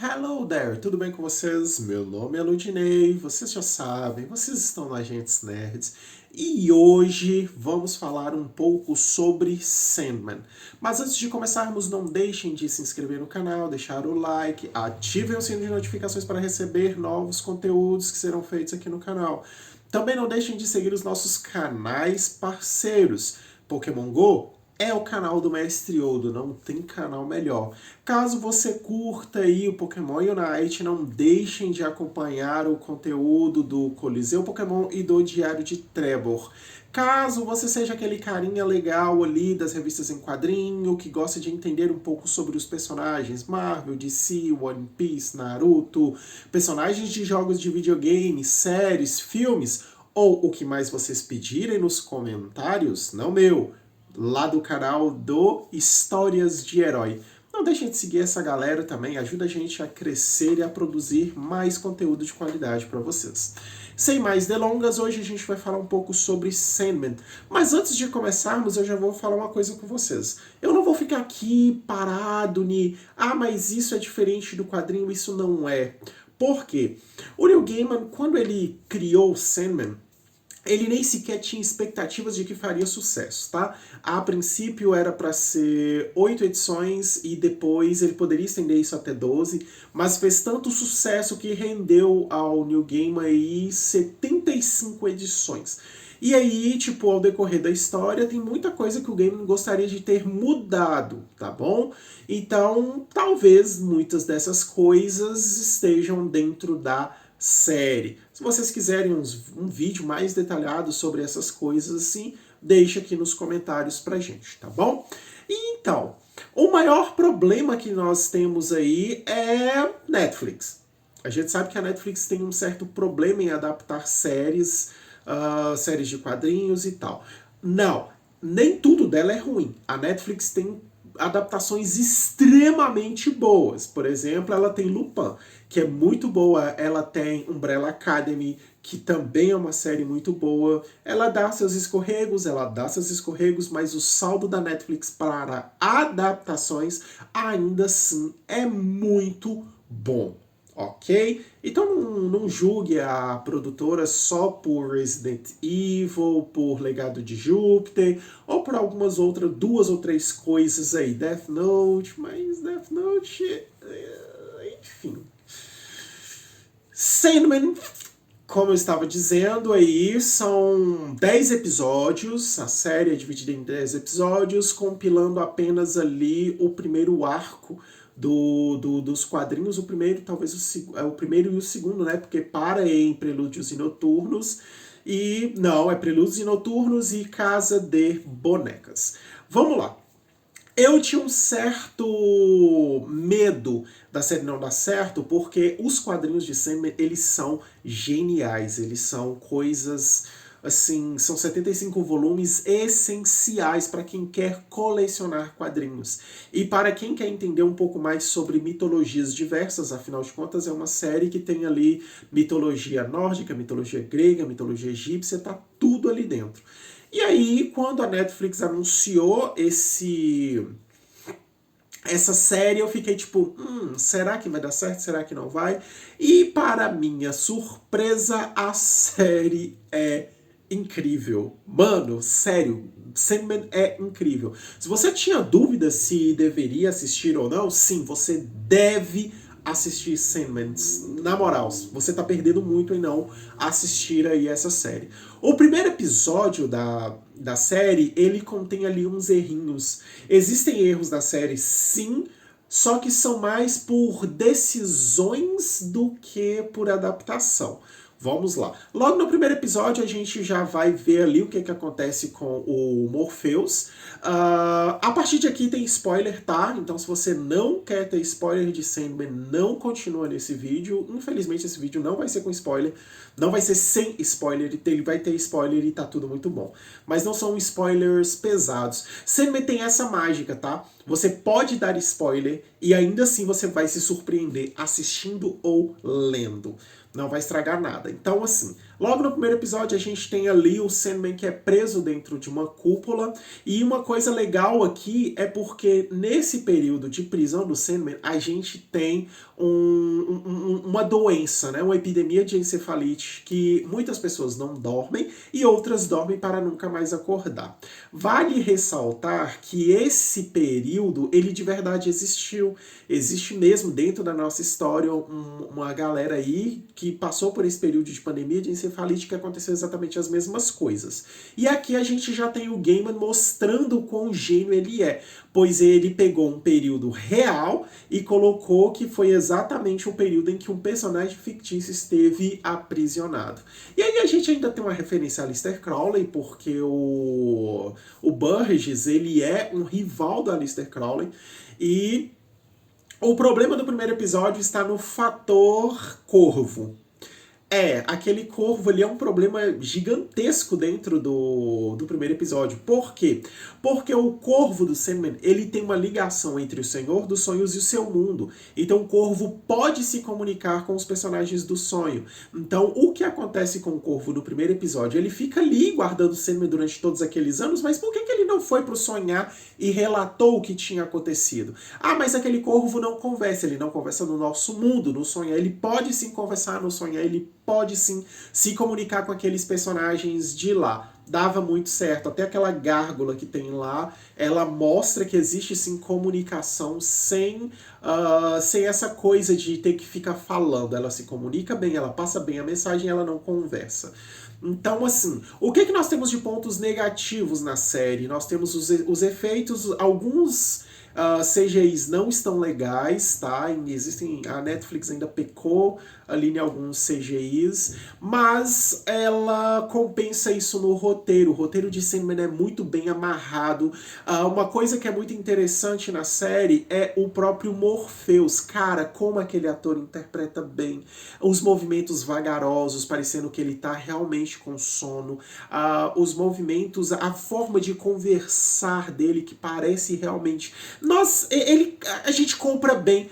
Hello there, tudo bem com vocês? Meu nome é Ludinei, vocês já sabem, vocês estão no Agentes Nerds e hoje vamos falar um pouco sobre Sandman. Mas antes de começarmos, não deixem de se inscrever no canal, deixar o like, ativem o sino de notificações para receber novos conteúdos que serão feitos aqui no canal. Também não deixem de seguir os nossos canais parceiros. Pokémon Go é o canal do Mestre Yodo, não tem canal melhor. Caso você curta aí o Pokémon Unite, não deixem de acompanhar o conteúdo do Coliseu Pokémon e do Diário de Trevor. Caso você seja aquele carinha legal ali das revistas em quadrinho, que gosta de entender um pouco sobre os personagens Marvel, DC, One Piece, Naruto, personagens de jogos de videogame, séries, filmes, ou o que mais vocês pedirem nos comentários, não meu, lá do canal do Histórias de Herói. Não deixem de seguir essa galera também, ajuda a gente a crescer e a produzir mais conteúdo de qualidade para vocês. Sem mais delongas, hoje a gente vai falar um pouco sobre Sandman. Mas antes de começarmos, eu já vou falar uma coisa com vocês. Eu não vou ficar aqui parado, mas isso é diferente do quadrinho, isso não é. Por quê? O Neil Gaiman, quando ele criou Sandman, ele nem sequer tinha expectativas de que faria sucesso, tá? A princípio era para ser 8 edições e depois ele poderia estender isso até 12, mas fez tanto sucesso que rendeu ao Neil Gaiman aí 75 edições. E aí, tipo, ao decorrer da história, tem muita coisa que o Gaiman gostaria de ter mudado, tá bom? Então, talvez muitas dessas coisas estejam dentro da série. Se vocês quiserem um vídeo mais detalhado sobre essas coisas assim, deixa aqui nos comentários pra gente, tá bom? E então, o maior problema que nós temos aí é Netflix. A gente sabe que a Netflix tem um certo problema em adaptar séries, séries de quadrinhos e tal. Não, nem tudo dela é ruim. A Netflix tem adaptações extremamente boas. Por exemplo, ela tem Lupin, que é muito boa. Ela tem Umbrella Academy, que também é uma série muito boa. Ela dá seus escorregos, mas o saldo da Netflix para adaptações ainda assim é muito bom. Ok? Então não julgue a produtora só por Resident Evil, por Legado de Júpiter, ou por algumas outras, 2 ou 3 coisas aí. Death Note, mas Death Note, enfim. Sandman, como eu estava dizendo aí, são 10 episódios, a série é dividida em 10 episódios, compilando apenas ali o primeiro arco dos quadrinhos, o primeiro, talvez o primeiro e o segundo, né? Porque para em Prelúdios e Noturnos. E não, é Prelúdios e Noturnos e Casa de Bonecas. Vamos lá. Eu tinha um certo medo da série não dar certo, porque os quadrinhos de Sandman, eles são geniais, eles são coisas, assim, são 75 volumes essenciais para quem quer colecionar quadrinhos. E para quem quer entender um pouco mais sobre mitologias diversas, afinal de contas é uma série que tem ali mitologia nórdica, mitologia grega, mitologia egípcia, tá tudo ali dentro. E aí, quando a Netflix anunciou essa série, eu fiquei tipo, será que vai dar certo? Será que não vai? E para minha surpresa, a série é incrível. Mano, sério, Sandman é incrível. Se você tinha dúvida se deveria assistir ou não, sim, você deve assistir Sandman. Na moral, você tá perdendo muito em não assistir aí essa série. O primeiro episódio da série, ele contém ali uns errinhos. Existem erros da série, sim, só que são mais por decisões do que por adaptação. Vamos lá. Logo no primeiro episódio a gente já vai ver ali o que acontece com o Morpheus. A partir de aqui tem spoiler, tá? Então se você não quer ter spoiler de Sandman, não continua nesse vídeo. Infelizmente esse vídeo não vai ser com spoiler. Não vai ser sem spoiler, ele vai ter spoiler e tá tudo muito bom. Mas não são spoilers pesados. Sandman tem essa mágica, tá? Você pode dar spoiler e ainda assim você vai se surpreender assistindo ou lendo. Não vai estragar nada. Então, assim, logo no primeiro episódio a gente tem ali o Sandman que é preso dentro de uma cúpula. E uma coisa legal aqui é porque nesse período de prisão do Sandman a gente tem uma doença, né? Uma epidemia de encefalite que muitas pessoas não dormem e outras dormem para nunca mais acordar. Vale ressaltar que esse período, ele de verdade existiu. Existe mesmo dentro da nossa história uma galera aí que passou por esse período de pandemia de encefalite que aconteceu exatamente as mesmas coisas. E aqui a gente já tem o Gaiman mostrando o quão gênio ele é, pois ele pegou um período real e colocou que foi exatamente o período em que um personagem fictício esteve aprisionado. E aí a gente ainda tem uma referência a Aleister Crowley, porque o Burgess, ele é um rival do Aleister Crowley, e o problema do primeiro episódio está no fator corvo. Aquele corvo ali é um problema gigantesco dentro do primeiro episódio. Por quê? Porque o corvo do Sandman, ele tem uma ligação entre o Senhor dos Sonhos e o seu mundo. Então o corvo pode se comunicar com os personagens do sonho. Então o que acontece com o corvo no primeiro episódio? Ele fica ali guardando o Sandman durante todos aqueles anos, mas por que ele não foi pro sonhar e relatou o que tinha acontecido? Ah, mas aquele corvo não conversa, ele não conversa no nosso mundo, no sonhar. Ele pode sim conversar no sonhar, ele pode sim se comunicar com aqueles personagens de lá. Dava muito certo. Até aquela gárgula que tem lá, ela mostra que existe sim comunicação sem essa coisa de ter que ficar falando. Ela se comunica bem, ela passa bem a mensagem, ela não conversa. Então, assim, o que nós temos de pontos negativos na série? Nós temos os efeitos, alguns CGIs não estão legais, tá? A Netflix ainda pecou ali em alguns CGIs, mas ela compensa isso no roteiro. O roteiro de Sandman é muito bem amarrado. Uma coisa que é muito interessante na série é o próprio Morpheus. Cara, como aquele ator interpreta bem. Os movimentos vagarosos, parecendo que ele tá realmente com sono. Os movimentos, a forma de conversar dele, que parece realmente... A gente compra bem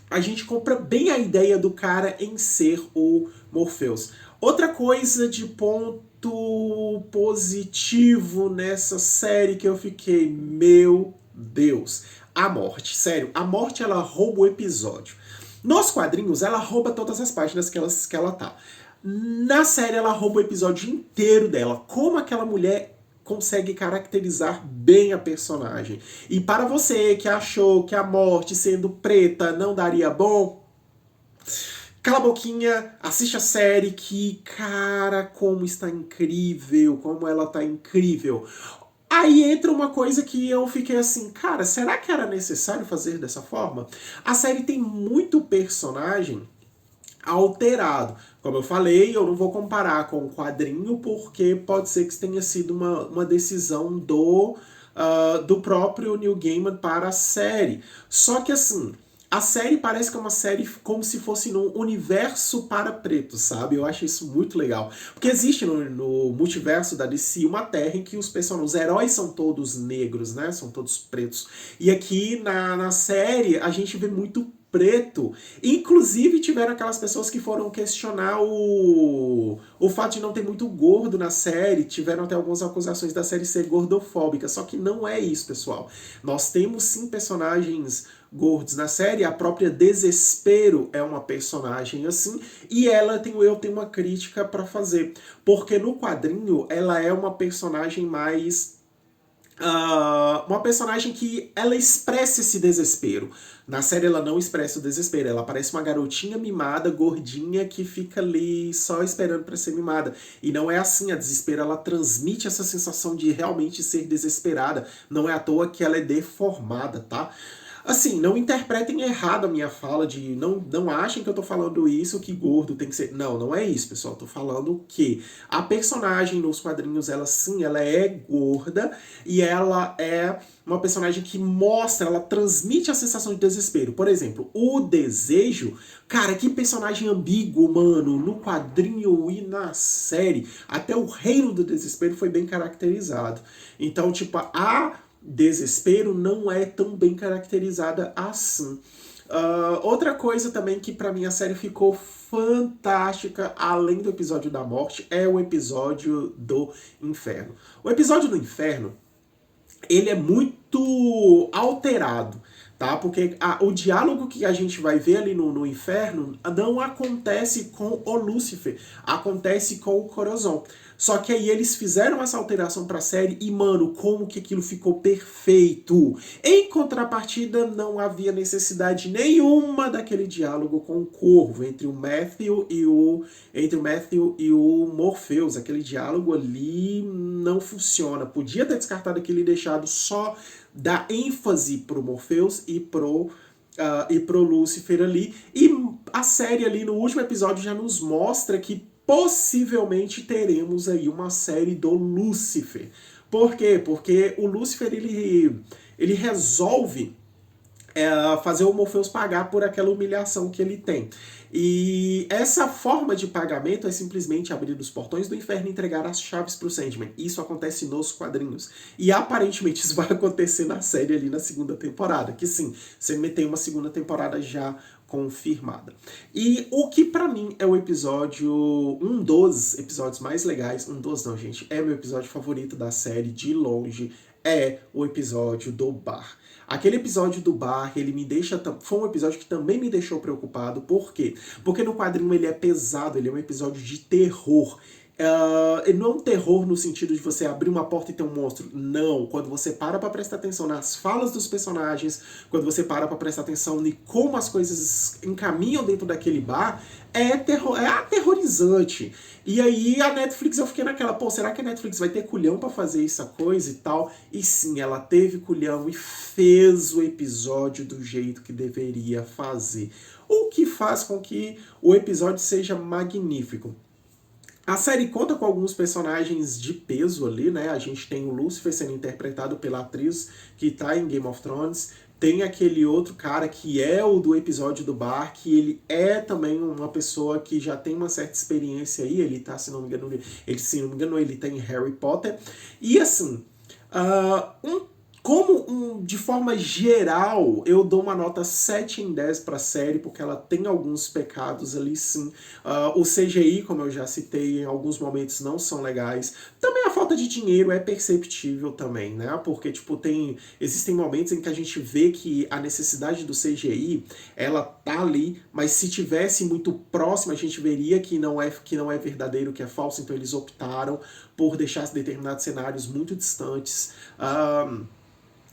a gente compra bem a ideia do cara em ser o Morpheus. Outra coisa de ponto positivo nessa série que eu fiquei, meu Deus, a morte. Sério, a morte ela rouba o episódio. Nos quadrinhos ela rouba todas as páginas que ela tá. Na série ela rouba o episódio inteiro dela. Como aquela mulher consegue caracterizar bem a personagem. E para você que achou que a morte sendo preta não daria bom, cala a boquinha, assiste a série que, cara, como está incrível, como ela tá incrível. Aí entra uma coisa que eu fiquei assim, cara, será que era necessário fazer dessa forma? A série tem muito personagem alterado. Como eu falei, eu não vou comparar com o quadrinho, porque pode ser que tenha sido uma decisão do próprio Neil Gaiman para a série. Só que assim, a série parece que é uma série como se fosse num universo para pretos, sabe? Eu acho isso muito legal. Porque existe no multiverso da DC uma terra em que os heróis são todos negros, né? São todos pretos. E aqui na série a gente vê muito preto. Inclusive tiveram aquelas pessoas que foram questionar o fato de não ter muito gordo na série, tiveram até algumas acusações da série ser gordofóbica, só que não é isso, pessoal. Nós temos sim personagens gordos na série, a própria Desespero é uma personagem assim, e eu tenho uma crítica para fazer, porque no quadrinho ela é uma personagem mais... uma personagem que ela expressa esse desespero. Na série ela não expressa o desespero, ela parece uma garotinha mimada, gordinha, que fica ali só esperando para ser mimada. E não é assim, a Desespero ela transmite essa sensação de realmente ser desesperada. Não é à toa que ela é deformada, tá? Assim, não interpretem errado a minha fala de... Não achem que eu tô falando isso, que gordo tem que ser... Não é isso, pessoal. Eu tô falando que a personagem nos quadrinhos, ela sim, ela é gorda e ela é uma personagem que mostra, ela transmite a sensação de desespero. Por exemplo, o Desejo... Cara, que personagem ambíguo, mano, no quadrinho e na série. Até o Reino do Desespero foi bem caracterizado. Então, tipo, a Desespero não é tão bem caracterizada assim. Outra coisa também que pra mim a série ficou fantástica, além do episódio da morte, é o episódio do inferno. O episódio do inferno, ele é muito alterado, tá? Porque o diálogo que a gente vai ver ali no inferno não acontece com o Lúcifer, acontece com o Corazon. Só que aí eles fizeram essa alteração pra série e, mano, como que aquilo ficou perfeito. Em contrapartida, não havia necessidade nenhuma daquele diálogo com o Corvo, entre o Matthew e o Morpheus. Aquele diálogo ali não funciona. Podia ter descartado aquilo e deixado só dar ênfase pro Morpheus e pro Lúcifer ali. E a série ali no último episódio já nos mostra que possivelmente teremos aí uma série do Lúcifer. Por quê? Porque o Lúcifer ele resolve fazer o Morpheus pagar por aquela humilhação que ele tem. E essa forma de pagamento é simplesmente abrir os portões do inferno e entregar as chaves para o Sandman. Isso acontece nos quadrinhos. E aparentemente isso vai acontecer na série ali na segunda temporada. Que sim, Sandman tem uma segunda temporada já confirmada. E o que pra mim é o episódio, um dos episódios mais legais, gente, é meu episódio favorito da série de longe, é o episódio do bar. Aquele episódio do bar, ele me deixa, foi um episódio que também me deixou preocupado. Por quê? Porque no quadrinho ele é pesado, ele é um episódio de terror. Ele não é um terror no sentido de você abrir uma porta e ter um monstro. Não, quando você para pra prestar atenção nas falas dos personagens, quando você para pra prestar atenção em como as coisas encaminham dentro daquele bar, é aterrorizante. E aí a Netflix, eu fiquei naquela, pô, será que a Netflix vai ter culhão pra fazer essa coisa e tal? E sim, ela teve culhão e fez o episódio do jeito que deveria fazer. O que faz com que o episódio seja magnífico. A série conta com alguns personagens de peso ali, né? A gente tem o Lúcifer sendo interpretado pela atriz que tá em Game of Thrones. Tem aquele outro cara que é o do episódio do bar, que ele é também uma pessoa que já tem uma certa experiência aí. Ele tá, se não me engano, ele tem Harry Potter. E assim, de forma geral, eu dou uma nota 7 em 10 para a série, porque ela tem alguns pecados ali sim. O CGI, como eu já citei, em alguns momentos não são legais. Também a falta de dinheiro é perceptível também, né? Porque, tipo, existem momentos em que a gente vê que a necessidade do CGI, ela tá ali, mas se tivesse muito próximo, a gente veria que não é verdadeiro, que é falso, então eles optaram por deixar determinados cenários muito distantes.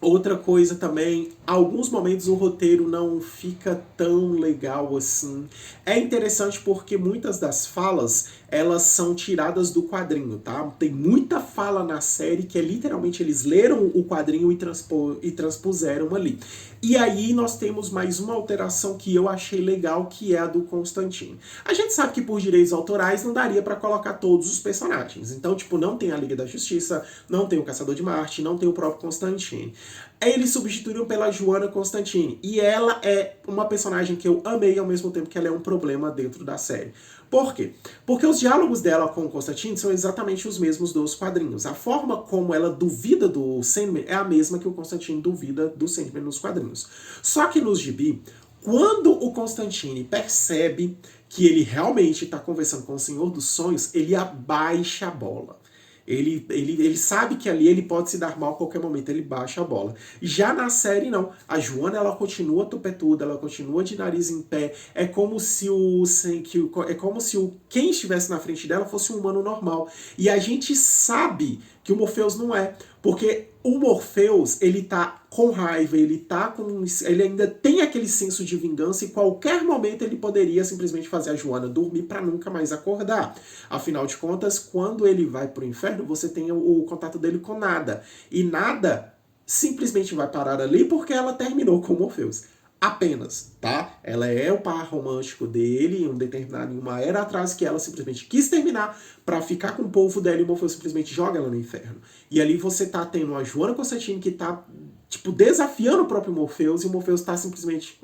Outra coisa também, alguns momentos o roteiro não fica tão legal assim. É interessante porque muitas das falas, elas são tiradas do quadrinho, tá? Tem muita fala na série que é literalmente eles leram o quadrinho e transpuseram ali. E aí nós temos mais uma alteração que eu achei legal, que é a do Constantine. A gente sabe que por direitos autorais não daria pra colocar todos os personagens. Então, tipo, não tem a Liga da Justiça, não tem o Caçador de Marte, não tem o próprio Constantine. Eles substituíram pela Joanna Constantine. E ela é uma personagem que eu amei ao mesmo tempo que ela é um problema dentro da série. Por quê? Porque os diálogos dela com o Constantine são exatamente os mesmos dos quadrinhos. A forma como ela duvida do Sandman é a mesma que o Constantine duvida do Sandman nos quadrinhos. Só que nos gibi, quando o Constantine percebe que ele realmente está conversando com o Senhor dos Sonhos, ele abaixa a bola. Ele sabe que ali ele pode se dar mal a qualquer momento, ele baixa a bola. Já na série, não. A Joanna, ela continua tupetuda, ela continua de nariz em pé. É como se quem estivesse na frente dela fosse um humano normal. E a gente sabe que o Morpheus não é. Porque o Morpheus, ele tá com raiva, ele ainda tem aquele senso de vingança e qualquer momento ele poderia simplesmente fazer a Joanna dormir para nunca mais acordar. Afinal de contas, quando ele vai pro inferno, você tem o contato dele com Nada. E Nada simplesmente vai parar ali porque ela terminou com o Morpheus. Apenas, tá? Ela é o par romântico dele em uma era atrás que ela simplesmente quis terminar pra ficar com o povo dela e o Morpheus simplesmente joga ela no inferno. E ali você tá tendo a Joanna Constantine que tá, tipo, desafiando o próprio Morpheus e o Morpheus tá simplesmente,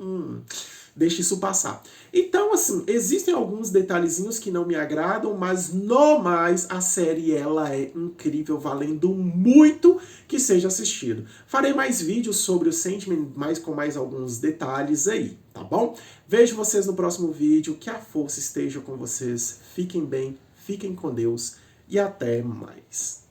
deixe isso passar. Então, assim, existem alguns detalhezinhos que não me agradam, mas no mais a série ela é incrível, valendo muito que seja assistido. Farei mais vídeos sobre o Sandman, com mais alguns detalhes aí, tá bom? Vejo vocês no próximo vídeo, que a força esteja com vocês, fiquem bem, fiquem com Deus e até mais.